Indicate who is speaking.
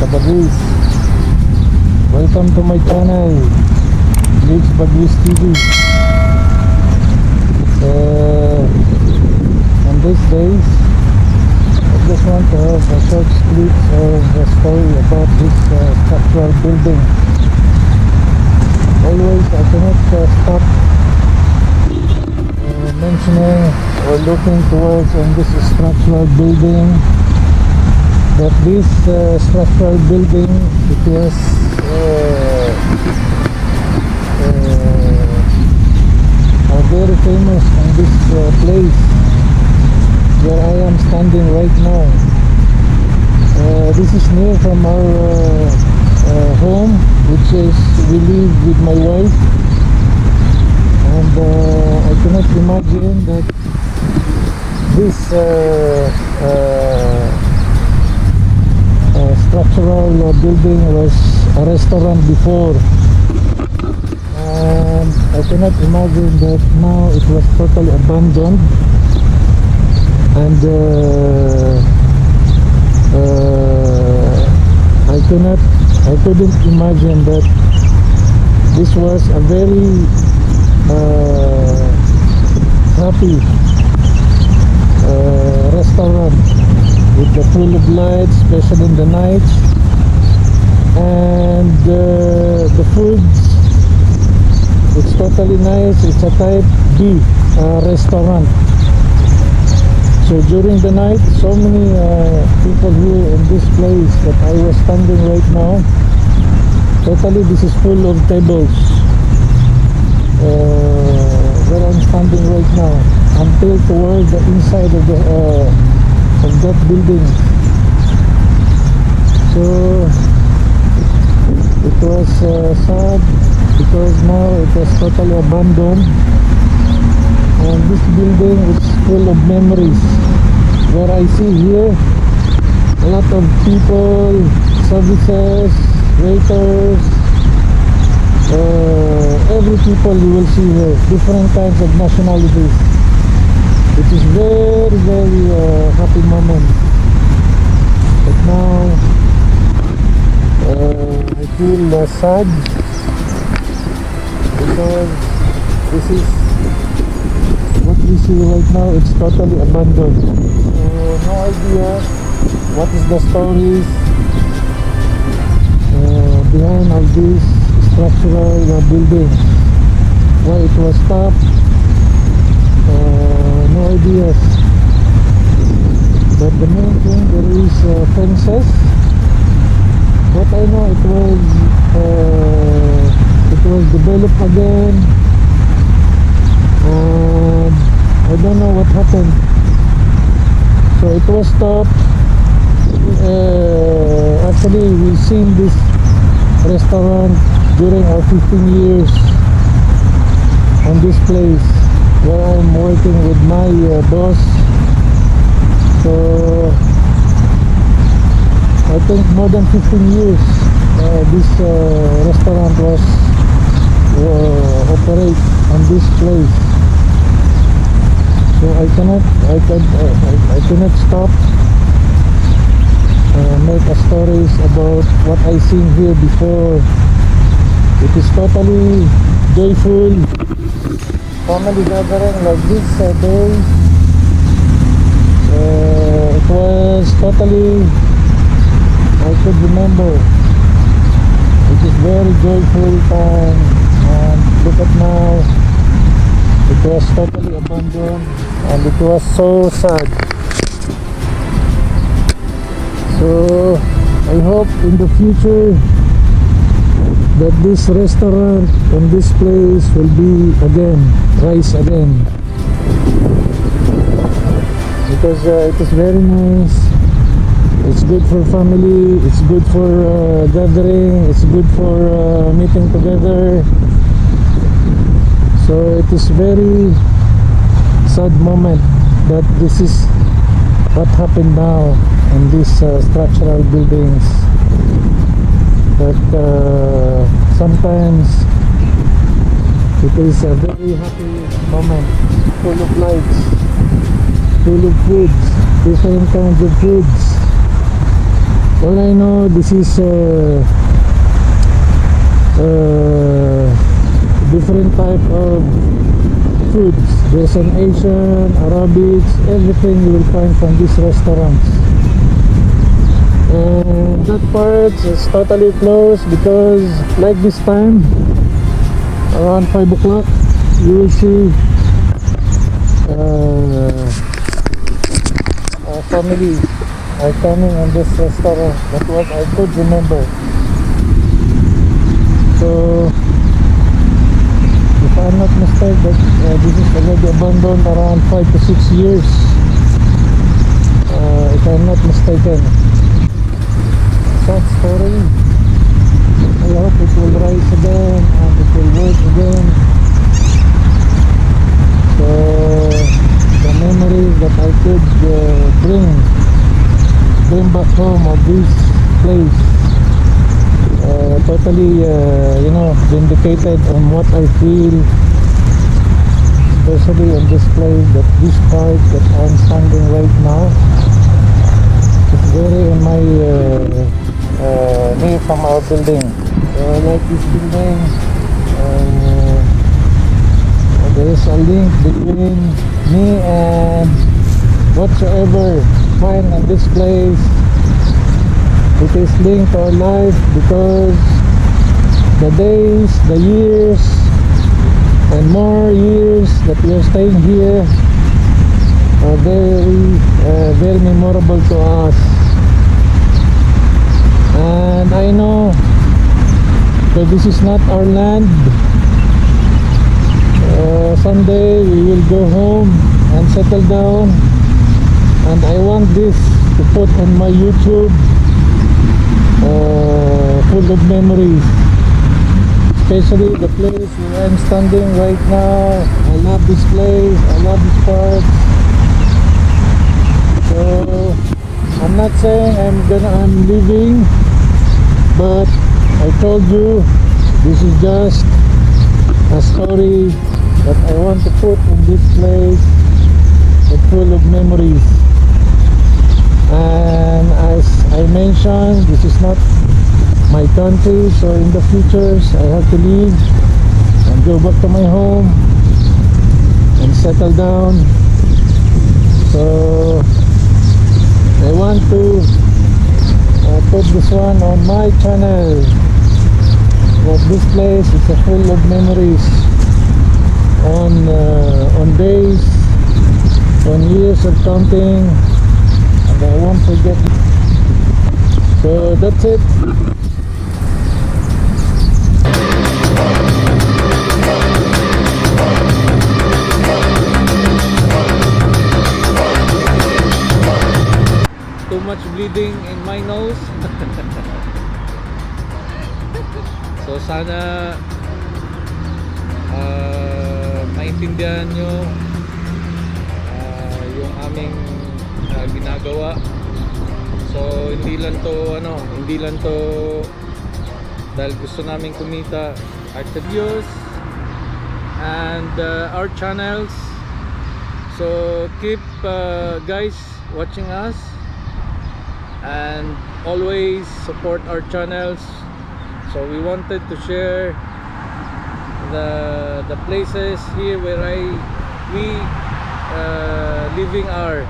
Speaker 1: Bagwis. Welcome to my channel, Lives Bagwis TV. On these days, I just want to have a short clip of the story about this structural building. Always I cannot stop mentioning or looking towards on this structural building. That this structural building, it was very famous in this place where I am standing right now. This is near from our home, which is we live with my wife, and I cannot imagine that this structural building was a restaurant before, and I cannot imagine that now it was totally abandoned, and I couldn't imagine that this was a very happy restaurant with the full of lights, especially in the nights, and the food, it's totally nice. It's a type B restaurant. So during the night, so many people here in this place that I was standing right now, totally this is full of tables where I'm standing right now, until towards the inside of that building. So it was sad because now it was totally abandoned, and this building is full of memories. Where I see here a lot of people, services, waiters, every people you will see here, different kinds of nationalities. It is very, very happy moment. But now I feel sad because this is what we see right now. It's totally abandoned. So no idea what is the stories behind all these structural buildings. Why it was stopped? No ideas. But the main thing, there is fences. What I know, it was developed again, and I don't know what happened. So it was stopped. Actually, we've seen this restaurant during our 15 years on this place where I'm working with my boss. So I think more than 15 years this restaurant was operate on this place. So I cannot stop make a stories about what I seen here before. It is totally joyful family gathering like this day. It was totally, I could remember, it is very joyful time, and look at now, it was totally abandoned, and it was so sad. So I hope in the future that this restaurant and this place will be again, rise again, because it is very nice. It's good for family, it's good for gathering, it's good for meeting together. So it is very sad moment that this is what happened now in these structural buildings. But sometimes it is a very happy moment, full of lights, full of foods, different kinds of foods. All I know, this is different type of foods. There's an Asian, Arabics, everything you will find from these restaurants. And that part is totally closed because like this time, around 5 o'clock, you will see families are coming in this restaurant. That's what I could remember. So if I'm not mistaken, that this is already abandoned around 5 to 6 years, if I'm not mistaken. Sad story. I hope it will rise again and it will work again. So the memories that I could bring back home of this place, totally vindicated on what I feel, especially in this place, that this part that I'm standing right now. It's very in my near from our building. So I like this building. There is a link between me and whatsoever find in this place. It is linked to our life because the days, the years, and more years that we are staying here are very memorable to us. And I know that this is not our land. Someday we will go home and settle down, and I want this to put on my YouTube, full of memories, especially the place where I'm standing right now. I love this place, I love this part. So I'm not saying I'm leaving, but I told you this is just a story that I want to put in this place, that's full of memories. And as I mentioned, this is not my country, so in the future I have to leave and go back to my home and settle down. So I want to put this one on my channel, but this place is full of memories on days, on years of counting, and I won't forget. So that's it. Too much bleeding in my nose. So sana maintindihan nyo yung aming ginagawa. So hindi lang to dahil gusto namin kumita, our videos and our channels. So keep guys watching us and always support our channels. So we wanted to share the places here where we living are.